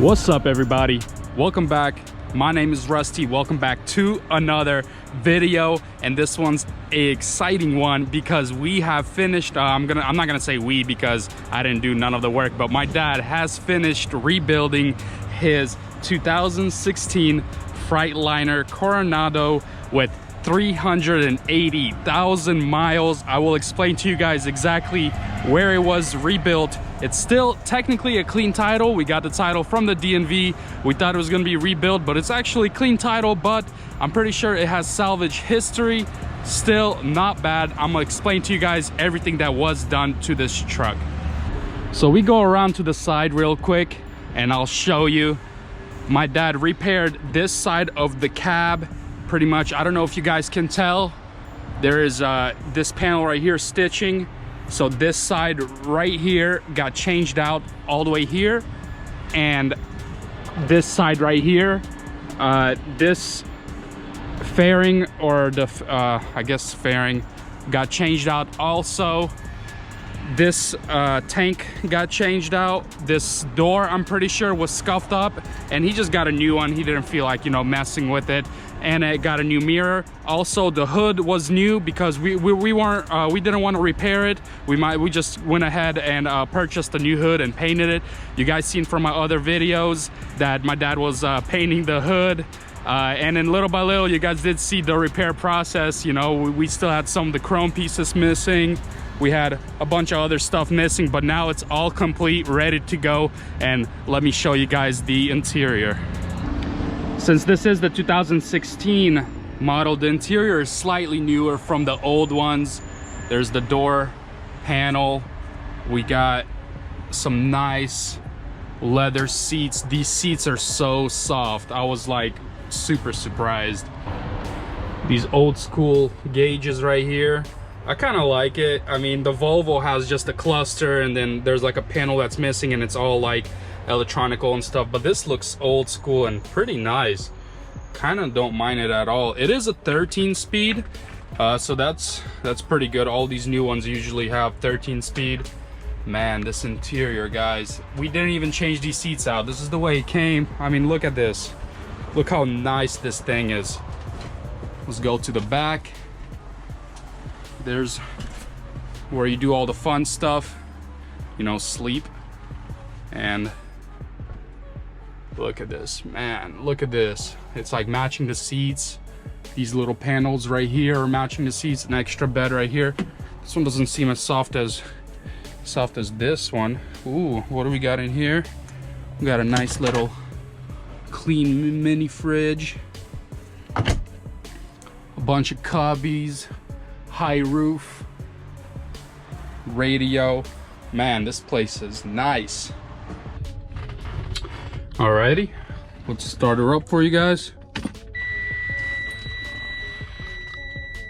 What's up, everybody? Welcome back. My name is Rusty. Welcome back to another video, and this one's an exciting one because we have finished. I'm not gonna say we because I didn't do none of the work, but my dad has finished rebuilding his 2016 Freightliner Coronado with 380,000 miles. I will explain to you guys exactly where it was rebuilt. It's still technically a clean title. We got the title from the DMV. We thought it was gonna be rebuilt, but it's actually clean title, but I'm pretty sure it has salvage history. Still not bad. I'm gonna explain to you guys everything that was done to this truck. So we go around to the side real quick and I'll show you. My dad repaired this side of the cab. Pretty much, I don't know if you guys can tell, there is this panel right here stitching. So this side right here got changed out all the way here, and this side right here, this fairing, or the I guess fairing, got changed out also. This tank got changed out. This door, I'm pretty sure, was scuffed up, and he just got a new one. He didn't feel like, you know, messing with it. And it got a new mirror. Also, the hood was new because we didn't want to repair it. We just went ahead and purchased a new hood and painted it. You guys seen from my other videos that my dad was painting the hood. And then little by little, you guys did see the repair process. You know, we still had some of the chrome pieces missing. We had a bunch of other stuff missing, but now it's all complete, ready to go. And let me show you guys the interior. Since this is the 2016 model, the interior is slightly newer from the old ones. There's the door panel. We got some nice leather seats. These seats are so soft. I was like super surprised. These old school gauges right here, I kind of like it. I mean, the Volvo has just a cluster, and then there's like a panel that's missing, and it's all like electronical and stuff, but this looks old school and pretty nice. Kind of don't mind it at all. It is a 13 speed, so that's pretty good. All these new ones usually have 13 speed. Man, this interior, guys, we didn't even change these seats out. This is the way it came. I mean, look at this. Look how nice this thing is. Let's go to the back. There's where you do all the fun stuff, you know, sleep. And look at this, man, look at this. It's like matching the seats. These little panels right here are matching the seats. An extra bed right here. This one doesn't seem as soft as this one. Ooh, what do we got in here? We got a nice little clean mini fridge, a bunch of cubbies, high roof, radio. Man, this place is nice. Alrighty, let's start her up for you guys.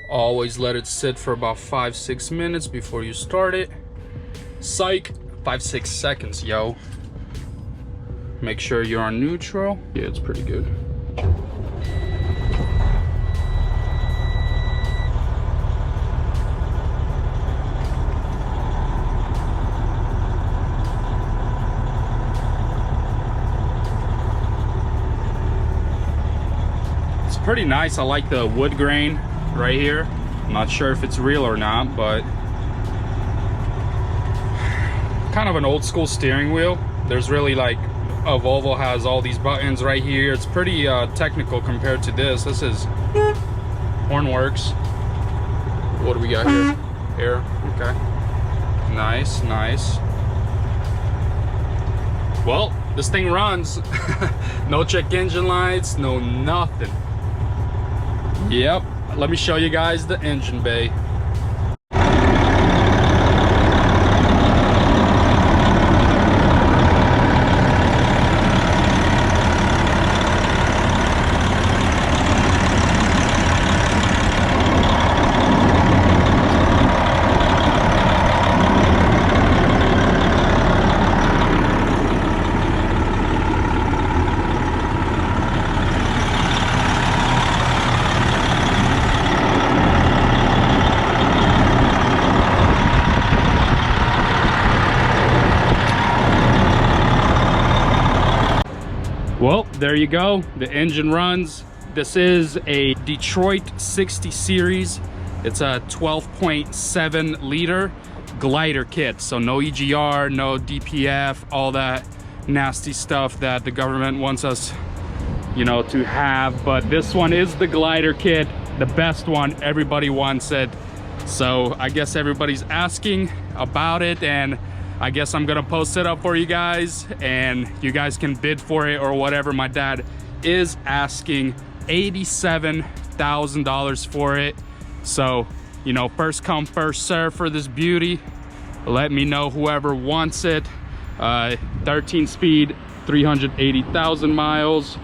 Always let it sit for about 5-6 minutes before you start it. Psych, 5-6 seconds, yo. Make sure you're on neutral. Yeah, it's pretty good. Pretty nice. I like the wood grain right here. I'm not sure if it's real or not, but kind of an old school steering wheel. There's really like a Volvo has all these buttons right here. It's pretty technical compared to this. This is horn works. What do we got here? Air. Okay. Nice, nice. Well, this thing runs. No check engine lights, no nothing. Yep, let me show you guys the engine bay. Well, there you go. The engine runs. This is a Detroit 60 series. It's a 12.7 liter glider kit. So no EGR, no DPF, all that nasty stuff that the government wants us, you know, to have. But this one is the glider kit, the best one. Everybody wants it. So I guess everybody's asking about it, and I guess I'm gonna post it up for you guys and you guys can bid for it or whatever. My dad is asking $87,000 for it. So, you know, first come, first serve for this beauty. Let me know whoever wants it. 13 speed, 380,000 miles.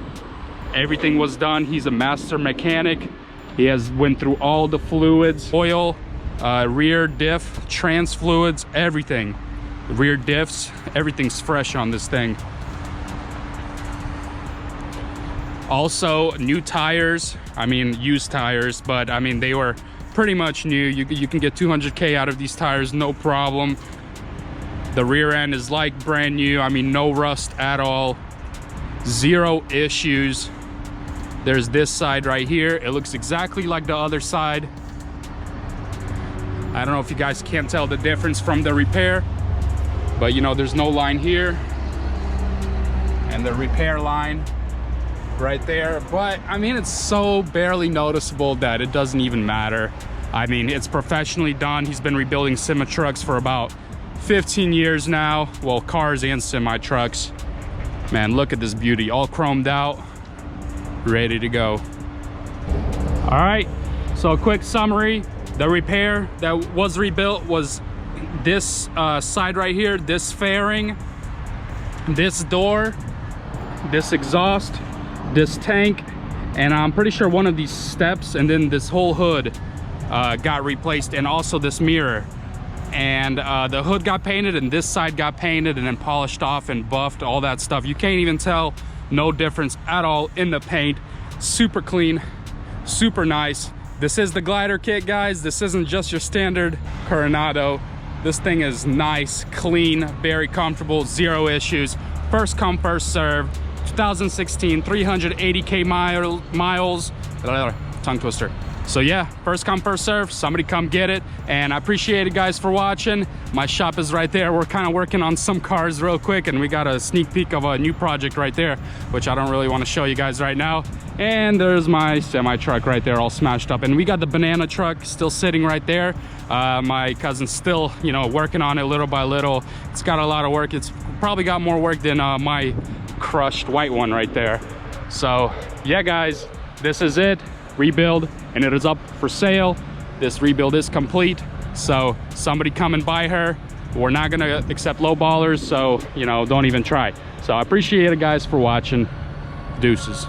Everything was done. He's a master mechanic. He has went through all the fluids, oil, rear diff, trans fluids, everything. Rear diffs, everything's fresh on this thing. Also new tires, I mean used tires, but I mean they were pretty much new. You can get 200K out of these tires, no problem. The rear end is like brand new. I mean no rust at all, zero issues. There's this side right here. It looks exactly like the other side. I don't know if you guys can't tell the difference from the repair, but you know, there's no line here and the repair line right there. But I mean, it's so barely noticeable that it doesn't even matter. I mean, it's professionally done. He's been rebuilding semi trucks for about 15 years now. Well, cars and semi trucks. Man, look at this beauty, all chromed out, ready to go. All right, so a quick summary. The repair that was rebuilt was this side right here, this fairing, this door, this exhaust, this tank, and I'm pretty sure one of these steps, and then this whole hood got replaced, and also this mirror. And the hood got painted, and this side got painted and then polished off and buffed, all that stuff. You can't even tell, no difference at all in the paint. Super clean, super nice. This is the glider kit, guys. This isn't just your standard Coronado. This thing is nice, clean, very comfortable, zero issues. First come, first serve. 2016, 380K miles. Tongue twister. So yeah, first come, first serve. Somebody come get it. And I appreciate it, guys, for watching. My shop is right there. We're kind of working on some cars real quick, and we got a sneak peek of a new project right there, which I don't really want to show you guys right now. And there's my semi truck right there, all smashed up. And we got the banana truck still sitting right there. My cousin's still, you know, working on it little by little. It's got a lot of work. It's probably got more work than my crushed white one right there. So yeah, guys, this is it. Rebuild, and it is up for sale. This rebuild is complete, so somebody come and buy her. We're not gonna accept low ballers, so you know, don't even try. So I appreciate it, guys, for watching. Deuces.